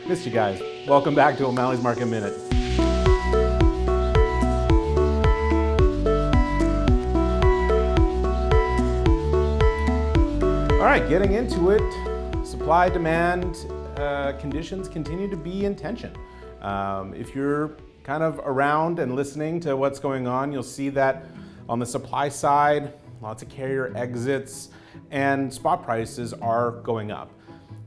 Missed you guys. Welcome back to O'Malley's Market Minute. All right, getting into it. Supply-demand conditions continue to be in tension. If you're kind of around and listening to what's going on, you'll see that on the supply side, lots of carrier exits and spot prices are going up.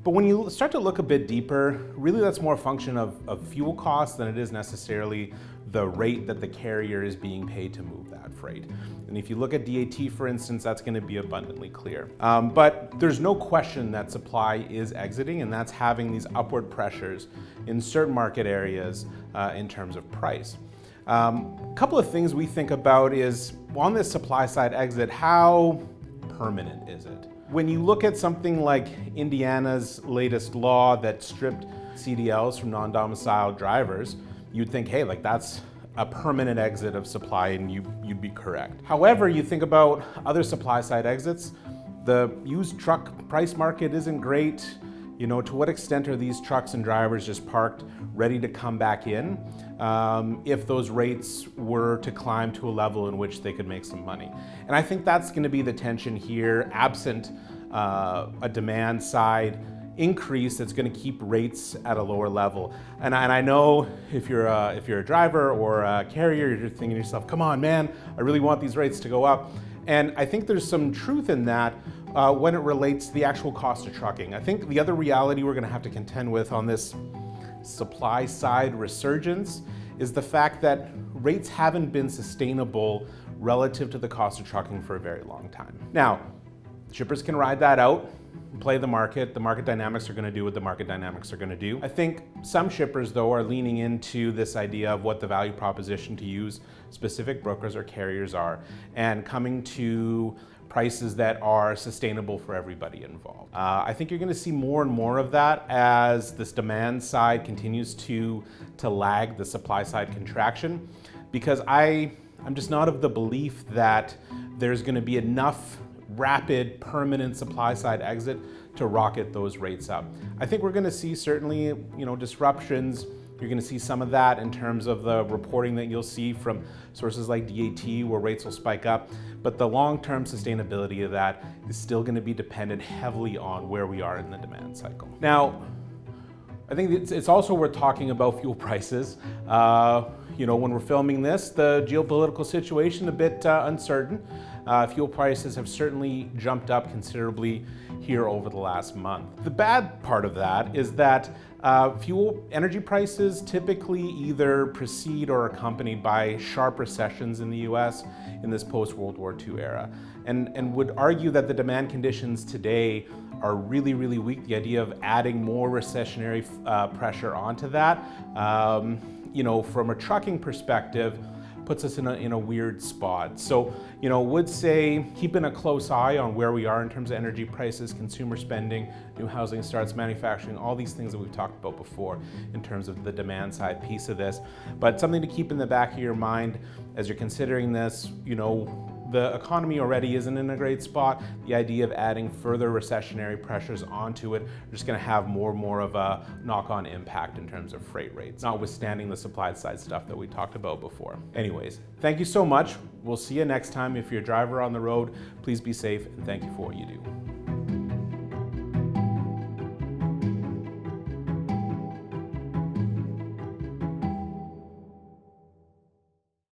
But when you start to look a bit deeper, really that's more a function of fuel costs than it is necessarily the rate that the carrier is being paid to move that freight. And if you look at DAT, for instance, that's going to be abundantly clear. But there's no question that supply is exiting, and that's having these upward pressures in certain market areas in terms of price. A couple of things we think about is, on this supply side exit, how permanent is it? When you look at something like Indiana's latest law that stripped CDLs from non-domiciled drivers, you'd think, hey, like that's a permanent exit of supply, and you'd be correct. However, you think about other supply side exits, the used truck price market isn't great. You know, to what extent are these trucks and drivers just parked, ready to come back in if those rates were to climb to a level in which they could make some money? And I think that's going to be the tension here, absent a demand side increase that's going to keep rates at a lower level. And I know if you're a driver or a carrier, you're thinking to yourself, come on, man, I really want these rates to go up. And I think there's some truth in that when it relates to the actual cost of trucking. I think the other reality we're going to have to contend with on this supply side resurgence is the fact that rates haven't been sustainable relative to the cost of trucking for a very long time. Now, shippers can ride that out, play the market. The market dynamics are going to do what the market dynamics are going to do. I think some shippers, though, are leaning into this idea of what the value proposition to use specific brokers or carriers are, and coming to prices that are sustainable for everybody involved. I think you're going to see more and more of that as this demand side continues to lag the supply side contraction, because I'm just not of the belief that there's going to be enough rapid, permanent supply side exit to rocket those rates up. I think we're going to see certainly, disruptions. You're going to see some of that in terms of the reporting that you'll see from sources like DAT, where rates will spike up. But the long-term sustainability of that is still going to be dependent heavily on where we are in the demand cycle. Now, I think it's also worth talking about fuel prices. When we're filming this, the geopolitical situation a bit uncertain. Fuel prices have certainly jumped up considerably here over the last month. The bad part of that is that fuel energy prices typically either precede or are accompanied by sharp recessions in the US in this post-World War II era, and would argue that the demand conditions today are really, really weak. The idea of adding more recessionary pressure onto that, from a trucking perspective, puts us in a weird spot. So, would say keeping a close eye on where we are in terms of energy prices, consumer spending, new housing starts, manufacturing, all these things that we've talked about before in terms of the demand side piece of this. But something to keep in the back of your mind as you're considering this, the economy already isn't in a great spot. The idea of adding further recessionary pressures onto it are just going to have more and more of a knock-on impact in terms of freight rates, notwithstanding the supply side stuff that we talked about before. Anyways, thank you so much. We'll see you next time. If you're a driver on the road, please be safe, and thank you for what you do.